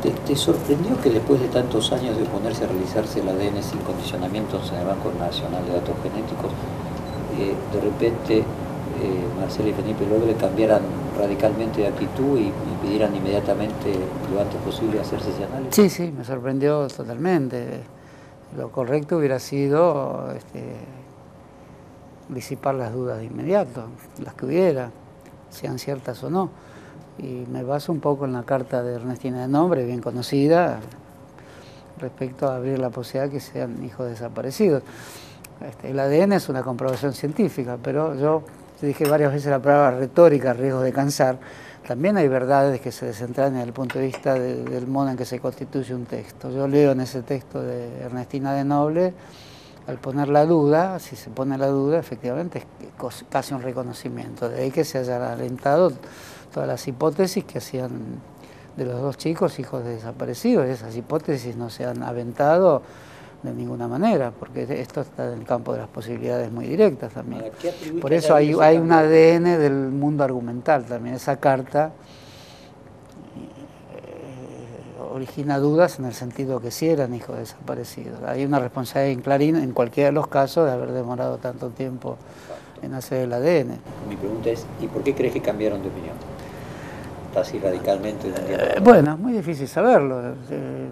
¿Te sorprendió que después de tantos años de oponerse a realizarse el ADN sin condicionamientos en el Banco Nacional de Datos Genéticos, de repente Marcela y Felipe Lobre cambiaran radicalmente de actitud y pidieran inmediatamente lo antes posible hacerse ese análisis? Sí, sí, me sorprendió totalmente. Lo correcto hubiera sido disipar las dudas de inmediato, las que hubiera, sean ciertas o no. Y me baso un poco en la carta de Ernestina de Nombre, bien conocida, respecto a abrir la posibilidad de que sean hijos desaparecidos. El ADN es una comprobación científica, pero yo dije varias veces la palabra retórica, riesgo de cansar. También hay verdades que se desentrañan desde el punto de vista del modo en que se constituye un texto. Yo leo en ese texto de Ernestina de Noble, al poner la duda, si se pone la duda, efectivamente es casi un reconocimiento. De ahí que se hayan alentado todas las hipótesis que hacían de los dos chicos, hijos de desaparecidos. Esas hipótesis no se han aventado de ninguna manera, porque esto está en el campo de las posibilidades muy directas también. Por eso hay un ADN del mundo argumental también. Esa carta origina dudas en el sentido que sí eran hijos desaparecidos. Hay una responsabilidad en Clarín, en cualquiera de los casos, de haber demorado tanto tiempo en hacer el ADN. Mi pregunta es, ¿y por qué crees que cambiaron de opinión? Así radicalmente. Bueno, es muy difícil saberlo.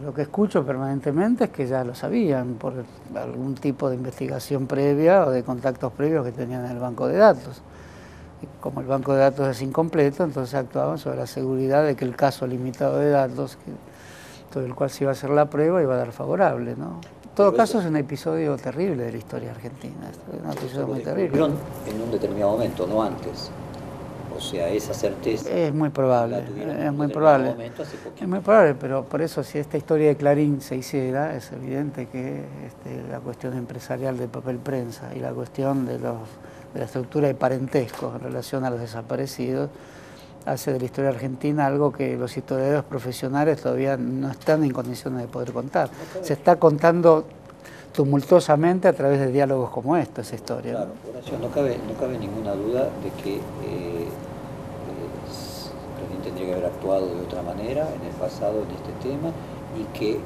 Lo que escucho permanentemente es que ya lo sabían por algún tipo de investigación previa o de contactos previos que tenían en el banco de datos. Como el banco de datos es incompleto, entonces actuaban sobre la seguridad de que el caso limitado de datos, sobre el cual se iba a hacer la prueba, iba a dar favorable, ¿no? En todo caso es un episodio terrible de la historia argentina, es un episodio muy terrible. En un determinado momento, no antes. O sea, esa certeza. Es muy probable, es muy probable. Es muy probable, pero por eso si esta historia de Clarín se hiciera, es evidente que la cuestión empresarial del papel prensa y la cuestión de la estructura de parentesco en relación a los desaparecidos hace de la historia argentina algo que los historiadores profesionales todavía no están en condiciones de poder contar. Se está contando tumultuosamente a través de diálogos como estos, esa historia. Claro, Horacio, no cabe ninguna duda de que Clarín tendría que haber actuado de otra manera en el pasado en este tema y que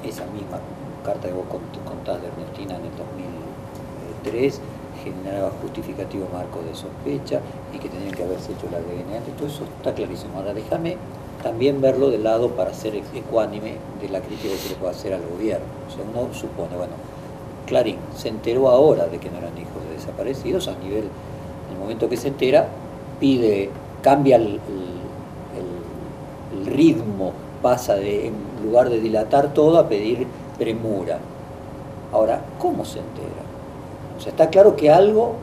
esa misma carta que vos contás de Ernestina en el 2003 generaba justificativo marco de sospecha y que tenían que haberse hecho el ADN antes. Todo eso está clarísimo. Ahora déjame también verlo de lado para ser ecuánime de la crítica que se le puede hacer al gobierno. O sea, uno supone, bueno, Clarín se enteró ahora de que no eran hijos de desaparecidos, a nivel, en el momento que se entera, cambia el ritmo, pasa de, en lugar de dilatar todo, a pedir premura. Ahora, ¿cómo se entera? O sea, está claro que algo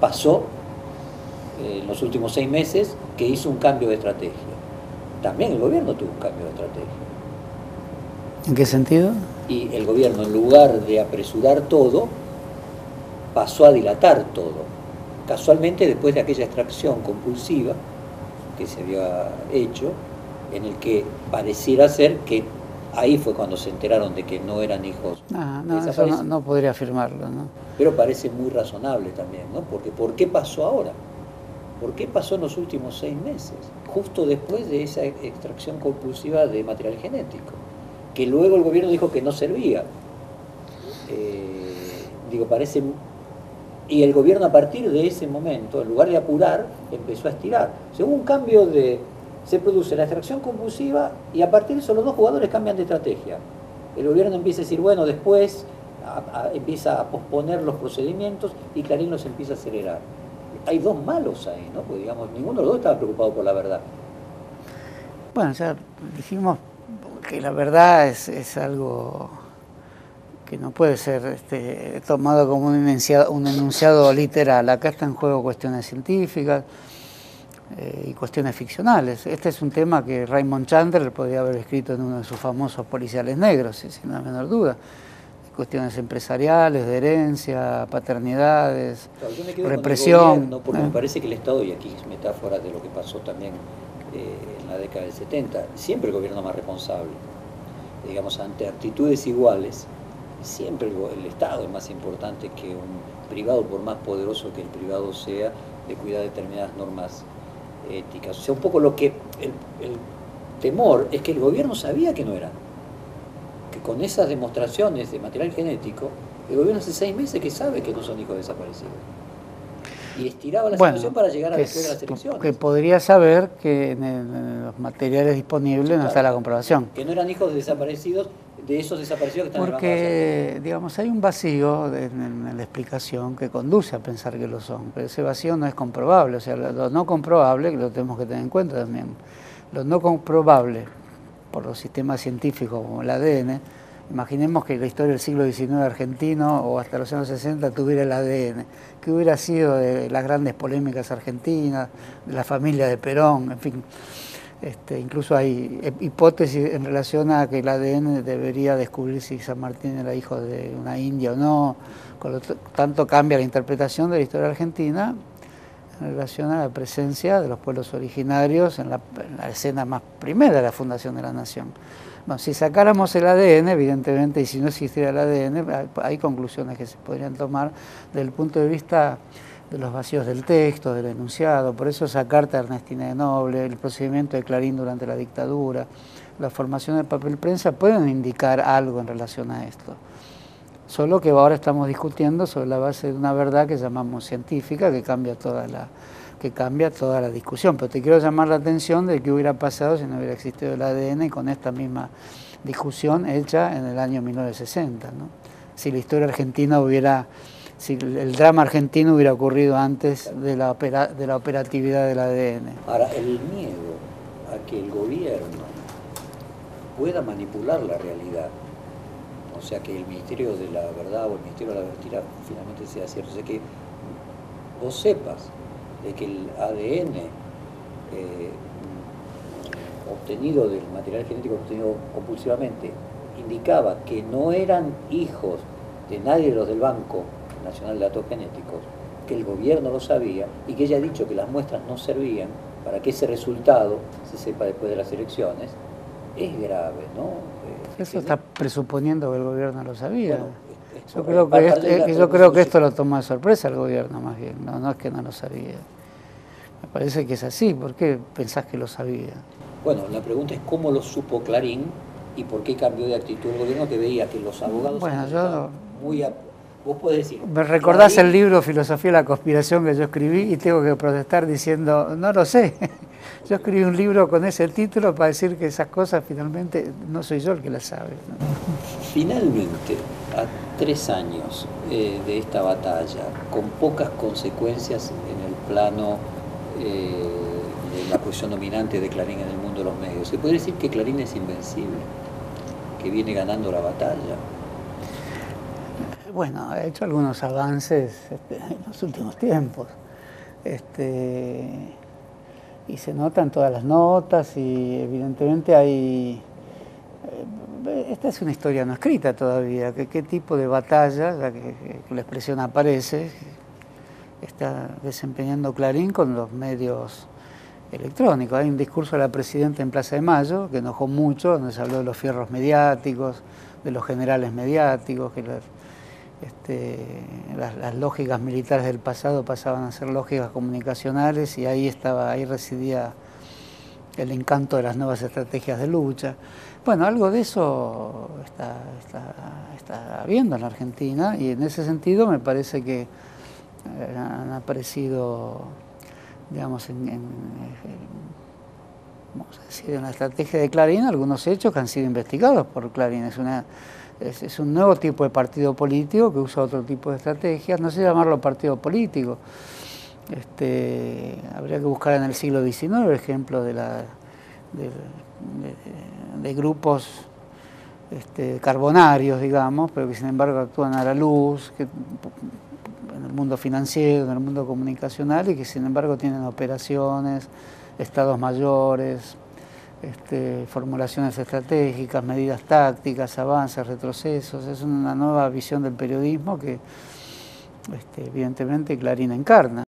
pasó en los últimos 6 meses que hizo un cambio de estrategia. También el gobierno tuvo un cambio de estrategia. ¿En qué sentido? Y el gobierno, en lugar de apresurar todo, pasó a dilatar todo. Casualmente, después de aquella extracción compulsiva que se había hecho, en el que pareciera ser que ahí fue cuando se enteraron de que no eran hijos. No, eso no podría afirmarlo, ¿no? Pero parece muy razonable también, ¿no? Porque ¿por qué pasó ahora? ¿Por qué pasó en los últimos 6 meses? Justo después de esa extracción compulsiva de material genético, que luego el gobierno dijo que no servía. Parece... Y el gobierno a partir de ese momento, en lugar de apurar, empezó a estirar. Hubo un cambio de... Se produce la extracción compulsiva y a partir de eso los dos jugadores cambian de estrategia. El gobierno empieza a decir, bueno, después empieza a posponer los procedimientos y Clarín los empieza a acelerar. Hay dos malos ahí, ¿no? Porque digamos, ninguno de los dos estaba preocupado por la verdad. Bueno, ya dijimos que la verdad es algo que no puede ser tomado como un enunciado literal. Acá está en juego cuestiones científicas y cuestiones ficcionales. Este es un tema que Raymond Chandler podría haber escrito en uno de sus famosos policiales negros, sin la menor duda. Cuestiones empresariales, de herencia, paternidades, claro, yo me quedo represión. Con el gobierno, porque me parece que el Estado, y aquí es metáfora de lo que pasó también en la década del 70, siempre el gobierno más responsable. Digamos, ante actitudes iguales, siempre el Estado es más importante que un privado, por más poderoso que el privado sea, de cuidar determinadas normas éticas. O sea, un poco lo que el temor es que el gobierno sabía que no eran. Que con esas demostraciones de material genético, el gobierno hace 6 meses que sabe que no son hijos desaparecidos. Y estiraba la situación para llegar a después de las elecciones. Que podría saber que en los materiales disponibles no está la comprobación. Que no eran hijos de desaparecidos, de esos desaparecidos que están en el banco de Porque, digamos, hay un vacío en la explicación que conduce a pensar que lo son, pero ese vacío no es comprobable. O sea, lo no comprobable, que lo tenemos que tener en cuenta también, lo no comprobable por los sistemas científicos como el ADN. Imaginemos que la historia del siglo XIX argentino o hasta los años 60 tuviera el ADN, que hubiera sido de las grandes polémicas argentinas, de la familia de Perón, en fin. Incluso hay hipótesis en relación a que el ADN debería descubrir si San Martín era hijo de una india o no, con lo tanto cambia la interpretación de la historia argentina en relación a la presencia de los pueblos originarios en la escena más primera de la fundación de la nación. Bueno, si sacáramos el ADN, evidentemente, y si no existiera el ADN, hay conclusiones que se podrían tomar desde el punto de vista de los vacíos del texto, del enunciado. Por eso esa carta de Ernestina de Noble, el procedimiento de Clarín durante la dictadura, la formación del papel prensa pueden indicar algo en relación a esto. Solo que ahora estamos discutiendo sobre la base de una verdad que llamamos científica, que cambia toda la discusión. Pero te quiero llamar la atención de qué hubiera pasado si no hubiera existido el ADN y con esta misma discusión hecha en el año 1960, ¿no? Si la historia argentina si el drama argentino hubiera ocurrido antes de la operatividad del ADN. Ahora, el miedo a que el gobierno pueda manipular la realidad, o sea, que el Ministerio de la Verdad o el Ministerio de la Verdad finalmente sea cierto, o sea, que vos sepas de que el ADN obtenido del material genético obtenido compulsivamente indicaba que no eran hijos de nadie de los del Banco Nacional de Datos Genéticos, que el gobierno lo sabía y que ella ha dicho que las muestras no servían para que ese resultado se sepa después de las elecciones, es grave, ¿no? Eso está presuponiendo que el gobierno lo sabía. Bueno, yo creo que esto lo toma de sorpresa el gobierno, más bien, no es que no lo sabía. Me parece que es así. ¿Por qué pensás que lo sabía? Bueno, la pregunta es cómo lo supo Clarín y por qué cambió de actitud el gobierno, que veía que los abogados muy... Vos podés decir... Me recordás el libro Filosofía de la Conspiración que yo escribí y tengo que protestar diciendo, no lo sé. Yo escribí un libro con ese título para decir que esas cosas finalmente no soy yo el que las sabe, ¿no? Finalmente, a 3 años de esta batalla, con pocas consecuencias en el plano de la posición dominante de Clarín en el mundo de los medios, ¿se puede decir que Clarín es invencible, que viene ganando la batalla? Bueno, ha hecho algunos avances en los últimos tiempos. Y se notan todas las notas y evidentemente hay... esta es una historia no escrita todavía, que qué tipo de batalla, ya que la expresión aparece, está desempeñando Clarín con los medios electrónicos. Hay un discurso de la presidenta en Plaza de Mayo que enojó mucho, donde se habló de los fierros mediáticos, de los generales mediáticos, que las lógicas militares del pasado pasaban a ser lógicas comunicacionales y ahí residía el encanto de las nuevas estrategias de lucha. Bueno, algo de eso está habiendo en la Argentina y en ese sentido me parece que han aparecido, digamos, vamos a decir, en la estrategia de Clarín algunos hechos que han sido investigados por Clarín. Es un nuevo tipo de partido político que usa otro tipo de estrategias, no sé llamarlo partido político. Habría que buscar en el siglo XIX ejemplos de grupos carbonarios, digamos, pero que sin embargo actúan a la luz, en el mundo financiero, en el mundo comunicacional y que sin embargo tienen operaciones, estados mayores, formulaciones estratégicas, medidas tácticas, avances, retrocesos. Es una nueva visión del periodismo que evidentemente Clarín encarna.